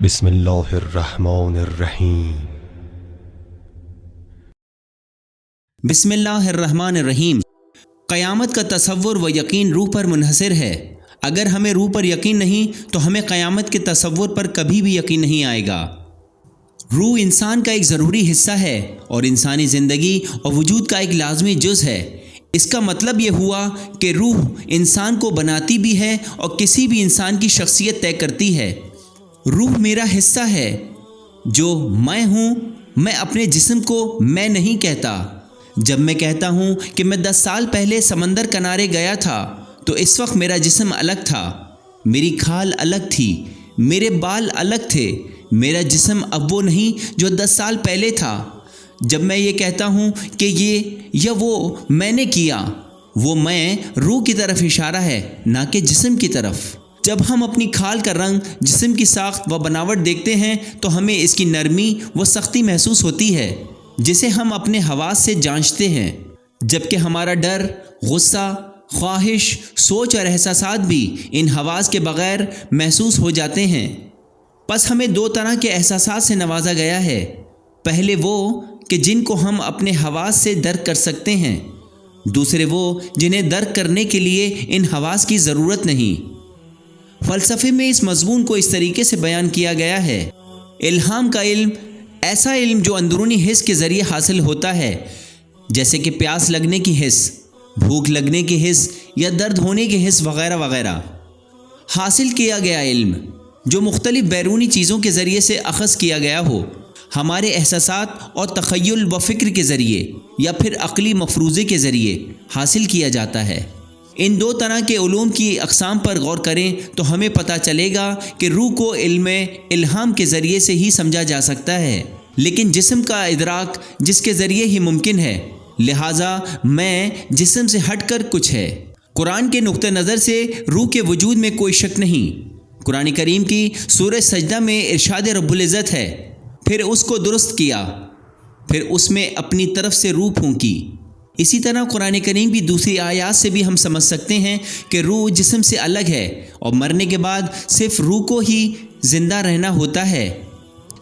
بسم اللہ الرحمن الرحیم۔ بسم اللہ الرحمن الرحیم۔ قیامت کا تصور و یقین روح پر منحصر ہے۔ اگر ہمیں روح پر یقین نہیں تو ہمیں قیامت کے تصور پر کبھی بھی یقین نہیں آئے گا۔ روح انسان کا ایک ضروری حصہ ہے اور انسانی زندگی اور وجود کا ایک لازمی جز ہے۔ اس کا مطلب یہ ہوا کہ روح انسان کو بناتی بھی ہے اور کسی بھی انسان کی شخصیت طے کرتی ہے۔ روح میرا حصہ ہے جو میں ہوں۔ میں اپنے جسم کو میں نہیں کہتا۔ جب میں کہتا ہوں کہ میں 10 سال پہلے سمندر کنارے گیا تھا تو اس وقت میرا جسم الگ تھا، میری کھال الگ تھی، میرے بال الگ تھے۔ میرا جسم اب وہ نہیں جو 10 سال پہلے تھا۔ جب میں یہ کہتا ہوں کہ یہ یا وہ میں نے کیا، وہ میں روح کی طرف اشارہ ہے، نہ کہ جسم کی طرف۔ جب ہم اپنی کھال کا رنگ، جسم کی ساخت و بناوٹ دیکھتے ہیں تو ہمیں اس کی نرمی و سختی محسوس ہوتی ہے جسے ہم اپنے حواس سے جانچتے ہیں، جبکہ ہمارا ڈر، غصہ، خواہش، سوچ اور احساسات بھی ان حواس کے بغیر محسوس ہو جاتے ہیں۔ پس ہمیں 2 طرح کے احساسات سے نوازا گیا ہے۔ پہلے وہ کہ جن کو ہم اپنے حواس سے درک کر سکتے ہیں، دوسرے وہ جنہیں درک کرنے کے لیے ان حواس کی ضرورت نہیں۔ فلسفے میں اس مضمون کو اس طریقے سے بیان کیا گیا ہے: الہام کا علم ایسا علم جو اندرونی حس کے ذریعے حاصل ہوتا ہے، جیسے کہ پیاس لگنے کی حس، بھوک لگنے کی حس یا درد ہونے کی حس وغیرہ وغیرہ۔ حاصل کیا گیا علم جو مختلف بیرونی چیزوں کے ذریعے سے اخذ کیا گیا ہو، ہمارے احساسات اور تخیل و فکر کے ذریعے یا پھر عقلی مفروضے کے ذریعے حاصل کیا جاتا ہے۔ ان 2 طرح کے علوم کی اقسام پر غور کریں تو ہمیں پتہ چلے گا کہ روح کو علم الہام کے ذریعے سے ہی سمجھا جا سکتا ہے، لیکن جسم کا ادراک جس کے ذریعے ہی ممکن ہے، لہٰذا میں جسم سے ہٹ کر کچھ ہے۔ قرآن کے نقطہ نظر سے روح کے وجود میں کوئی شک نہیں۔ قرآن کریم کی سورہ سجدہ میں ارشاد رب العزت ہے: پھر اس کو درست کیا، پھر اس میں اپنی طرف سے روح پھونکی۔ اسی طرح قرآن کریم کی دوسری آیات سے بھی ہم سمجھ سکتے ہیں کہ روح جسم سے الگ ہے اور مرنے کے بعد صرف روح کو ہی زندہ رہنا ہوتا ہے،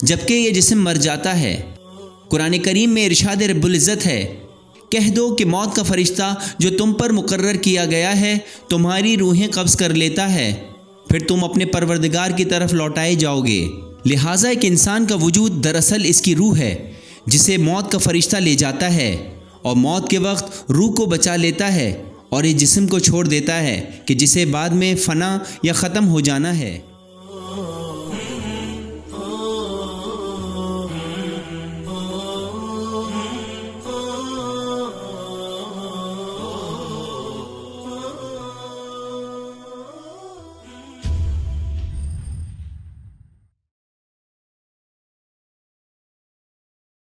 جبکہ یہ جسم مر جاتا ہے۔ قرآن کریم میں ارشاد رب العزت ہے: کہہ دو کہ موت کا فرشتہ جو تم پر مقرر کیا گیا ہے تمہاری روحیں قبض کر لیتا ہے، پھر تم اپنے پروردگار کی طرف لوٹائے جاؤ گے۔ لہٰذا ایک انسان کا وجود دراصل اس کی روح ہے جسے موت کا فرشتہ لے جاتا ہے اور موت کے وقت روح کو بچا لیتا ہے اور اس جسم کو چھوڑ دیتا ہے کہ جسے بعد میں فنا یا ختم ہو جانا ہے۔